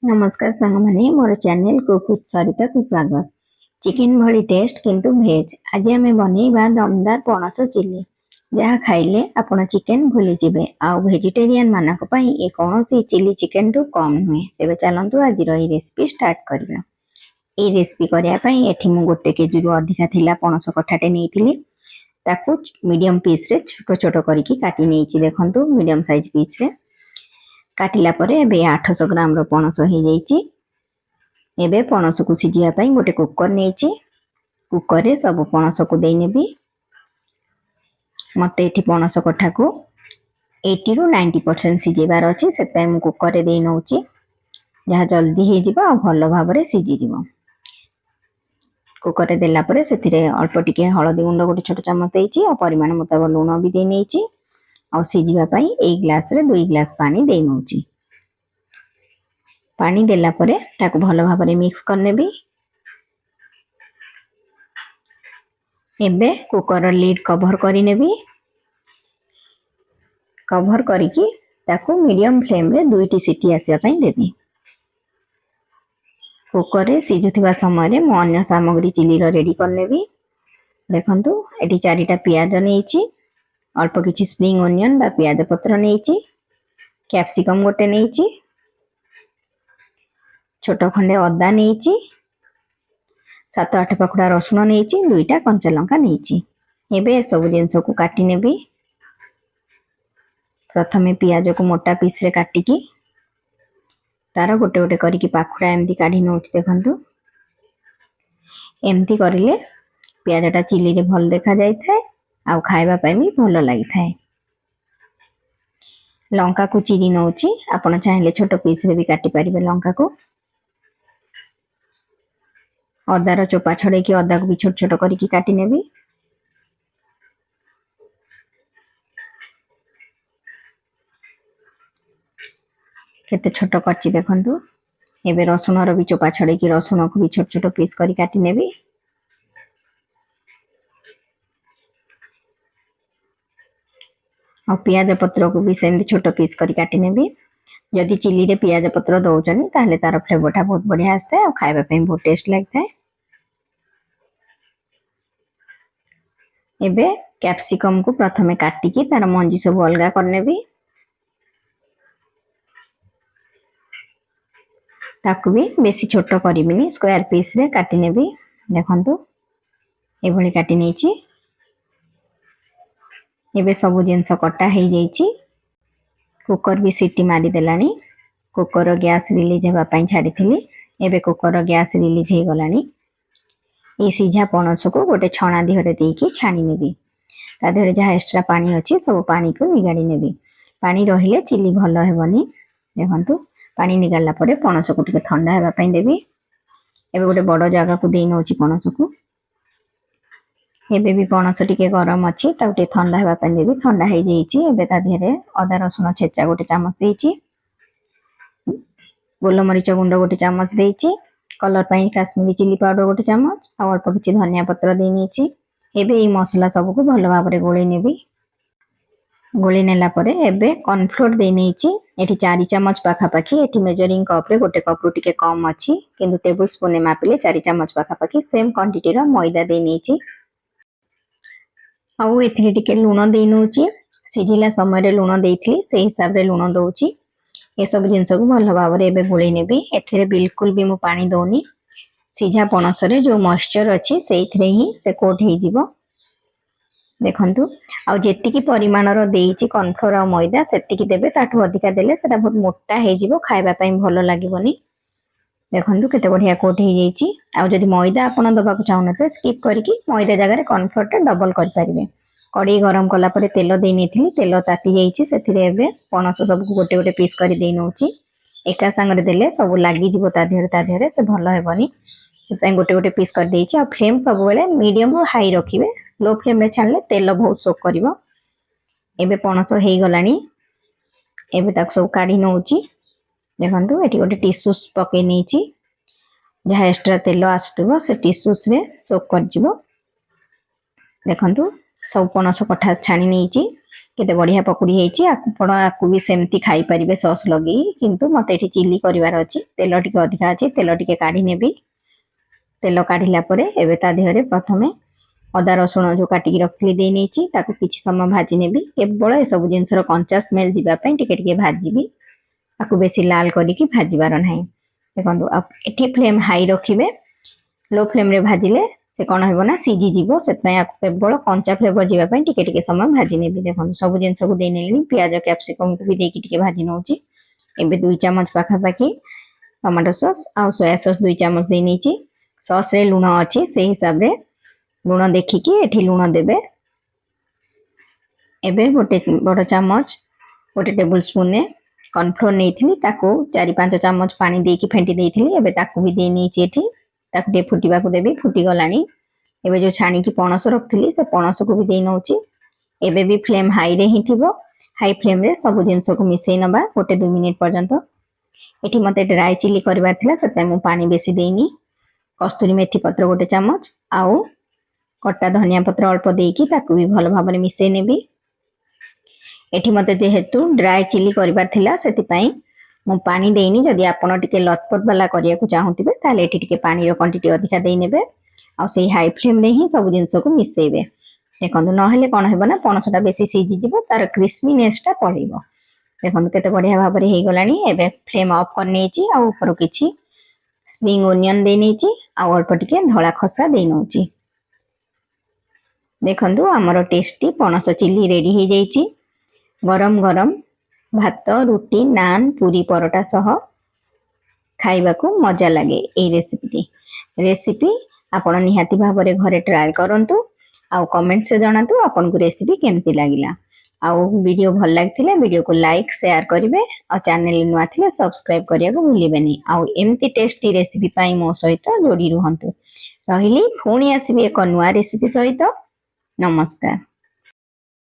नमस्कार सांग माने मोर चैनल को कुछ सरिता को स्वागत। चिकन भली टेस्ट किंतु भेज आज आम बनइबा दमदार पणस चिली जहाँ खाइले आपण चिकन भूली जिबे आउ वेजिटेरियन मानक पई ए कोनोसी चिली चिकन टू कम नुहे। तेबे चलंतु आज रही रेसिपी स्टार्ट करबा। ए रेसिपी करिया पई एठी मु 1 केजी रु अधिका थिला पणस कठाटे नेइथिली ताकू मीडियम पीस रे छोटो छोटो करके काटी नेइची। देखंतु मीडियम साइज पीस रे काटिला परे एबे 800 ग्राम रो पणस हे जाईची। एबे पणस को सिजिया पई गोटे कुकर नेइची। कुकर रे सब पणस को देई नेबी। मते एठी पणस कठा को 80 रु 90% सिजेबार अछि सेतै मु कुकर रे देई नउची जहा जल्दी हे जिबा आ भलो भाबरे सिजि जिवो। कुकर रे देला परे सेथिरे अल्प टिके हळदी गुंड गोटे छोटो चमच देइची आ परिमाण मुताबिक लूण भी देई नेइची आ सिजिबा पई 1 ग्लास रे 2 ग्लास पानी देई नउची। पानी देला परे ताको भलो भाबरे मिक्स करनेबी। एबे कुकर लीड कवर करि नेबी। कवर करिकी ताको मीडियम फ्लेम रे 2टी सीटी आसीबा पई देबी। कुकर रे सिजुथिबा समय रे मो अन्य सामग्री चिली रो रेडी करनेबी। देखंतु एठी 4टा प्याज नेइची, अल्प किछि स्प्रिंग ओनियन बा प्याज पत्र नेइची, कैप्सिकम गोटे नेइची, छोटो खंडे अदा नेइची, 7-8 पखुड़ा रसुन नेइची, 2टा कंचा लंका नेइची। एबे सब जिंस को काटी नेबी। प्रथमे प्याज को मोटा पीस रे काटी की तार गोटे गोटे करिकी पाखुड़ा एमती काढी नउची। देखंतु एमती करिले प्याजटा चिली रे भल देखा जाय थाए आ खाइबा पई भी भलो लागि थाए। लंका को चिरी नउची, आपण चाहिले छोटो पीस रे भी काटी परिबे लंका को। अदार चोपा छड़े की अदा को भी छोट छोट करिकी काटी नेबी। केते छोट करची देखंतु। एबे रसुन रो भी चोपा छड़े की रसुन को भी छोट छोट पीस करी काटी नेबी। और प्याज पत्र को भी सेम छोट पीस करी काटी नेबी। जदि चिली रे प्याज पत्र दउचनी ताहले तार फ्लेवरटा बहुत बढ़िया आस्ते आ खाइबा पे बहुत टेस्ट लागथाय। एबे कैप्सिकम को प्रथमे काटी की तार मंजी सब अलगा करनेबी। ताकू भी बेसी छोट करिबिनी, स्क्वायर पीस रे काटी नेबी। देखंतु एभली काटी नेची। एबे सब जिंस कटा हे जाईची। कुकर भी सीटी मारी देलानी। कुकर गैस रिलीज हेबा पई छाडी थिली। एबे कुकर गैस रिलीज हे गलानी। ई सीझा पणस को गोटे छणा दिहरे देकी छानी नेबी। ता देहरे जहा एक्स्ट्रा पानी अछि सब पानी को निगाडी नेबी। पानी रहिले चिली भलो हेबनी। देखंतु पानी निगाडला परे पणस को टिके ठंडा हेबा पई देबी। एबे गोटे बड़ जागा को देई नउची पणस को। एबे भी पणस टिके गरम अछि ता गोटे ठंडा हेबा पई देबी। ठंडा हे जाईची। एबे ता देहरे अदा रसुन छेचा गोटे चामच देईची। गोलमरीच गुंड गोटे चामच देईची। कलर पई काश्मीरी चिली पाउडर गोटे चामच आ अल्प किछि धनिया पत्र देई नीची। एबे ई मसला सब को भलो भाबरे गोळी नेबी। गोळी नेला परे एबे कॉर्नफ्लोर देई नीची। एठी 4 चम्मच पाखा पाखी। एठी मेजरिंग कप रे गोटे कप रु टिके कम अछि किंतु टेबल स्पून ने मापिले 4 चम्मच पाखा पाखी सेम क्वांटिटी रो मैदा देई नीची। आउ एथिरे टिके लूण देई नउची। सिझिला समय रे लूण देइथली से हिसाब रे लूण दउची। ए सब जिंस को भलो भाबरे एबे गोळी नेबी। एथिरे बिल्कुल भी मु पानी दउनी। सीझा पणस रे जो मॉइस्चर अछि सेइथरे ही से कोट हे जिवो। देखंतु आ जेति की परिमाण रो देइची कॉर्नफ्लोर आ मैदा सेति की देबे। ताठू अधिका देले सेटा बहुत मोटा हे जिवो, खाइबा पई भलो लागिबोनी। देखंतु केते बढ़िया कोट हे जाईची। आ जदि मैदा आपण दबा को चाहने पे स्किप करिकी मैदा जगह रे कॉर्नफ्लोर टा डबल कर परिबे। कड़ी गरम कला परे तेल देई नेथिली। तेल ताती जाईची। सेथिरे एबे पणस सब को गोटे गोटे पीस करी देई नउची। एका संगरे देले सब लागी जिवो ता देहरे से भलो हेबनी। सेतै गोटे गोटे पीस कर देइची। आ फ्लेम सब बेले मीडियम रु हाई रखिबे। लो फ्लेम रे छानले तेल बहुत सोक करिवो। एबे पणस हे गलानी। एबे ताक सब काढी नउची। देखंतु एठी गोटे टिश्यूस पके नीची। जहा एक्स्ट्रा तेल आसुतबो से टिश्यूस रे सोक कर जिवो। देखंतु सब पणस कठा छानी नीची। केते बढ़िया पकुड़ी हेची आपण आकु भी सेमती खाई परिबे सॉस लगी किंतु मते एठी चिली करिवार अछि तेल टिके अधिका अछि तेल टिके काढी नेबी तेल काढिला परे एबे ता देहरे प्रथमे अदा रसुण जो काटिकी रखली दे नेची ताकू किछि समय भाजी नेबी केवल ए सब जिंसर कंचा स्मेल जिबा पई टिके टिके भाजीबी ताकू बेसी लाल करिकी भाजीबार नाही देखंतु एठी फ्लेम हाई रखिबे लो फ्लेम रे भाजिले से कोन हेबो ना सीजी जीवो सेतय आकू केवल कंचा फ्लेवर जिबा पई टिके टिके समय भाजी नेबी देखंतु सब जिंस को दे नेली प्याज कैप्सिकम को भी देकी टिके भाजी नउची एबे 2 चम्मच पाखा पाखी टमाटो सॉस आ सोया सॉस 2 चम्मच दे नेची सॉस रे लूण अछि से हिसाब रे लूण देखिकी एठी लूण देबे एबे गोटे बड़ चम्मच गोटे टेबल स्पून ने कॉर्नफ्लोर नेइथिली ताको 4-5 चम्मच पानी देकी फेंटी देइथिली एबे ताको भी दे नेची एठी ताको दे फुटीबा को देबी फुटी गलानी एबे जो छाणी की पणस रखथिली से पणस को भी दे नउची एबे भी फ्लेम हाई रे ही थिबो हाई फ्लेम रे सब जिंस को मिसई नबा गोटे 2 मिनिट पर्यंत एठी मते ड्राई चिली करबार थिला सते मु पानी बेसी देइनी कस्तूरी मेथी पत्र गोटे चम्मच आउ कट्टा धनिया पत्र अल्प देकी ताकू भी भल भाबरे मिसई नेबी एठी मते जेहेतु ड्राई चिली करबार थिला सेति पई मु पानी देइनी जदि आपण टिके लतपट वाला करिया को चाहूतिबे ताले एठी टिके पानी रो क्वांटिटी अधिका देइ नेबे आ से हाई फ्लेम रे ही सब जिंस को मिसईबे देखंतु न हेले कोन हेबो ना पणसटा बेसी सीजी जिवो तार क्रिस्पीनेस टा पड़िबो देखंतु केते बढ़िया भाबरे हे गलानी एबे फ्लेम ऑफ कर नेची आ ऊपर किछि स्प्रिंग ओनियन दे नेची आ अल्प टिके धळा खसा दे नउची देखंतु हमरो टेस्टी पणस चिली रेडी हे जाईची गरम गरम भात रुटी नान पूरी परोटा सह खाइबा को मजा लागे ए रेसिपी आपण निहाती भाबरे घरे ट्राई करंतु आ कमेंट से जणातु आपन को रेसिपी केमती लागिला आ वीडियो भल लागथिले वीडियो को लाइक शेयर करिवे आ चैनल नुआ थिले सब्सक्राइब करिया को भूलिबेनी आ एमती टेस्टी रेसिपी पाई मो सहित जोड़ी रहंतु रहिली पुणी आसीबे एक नुआ रेसिपी सहित नमस्कार।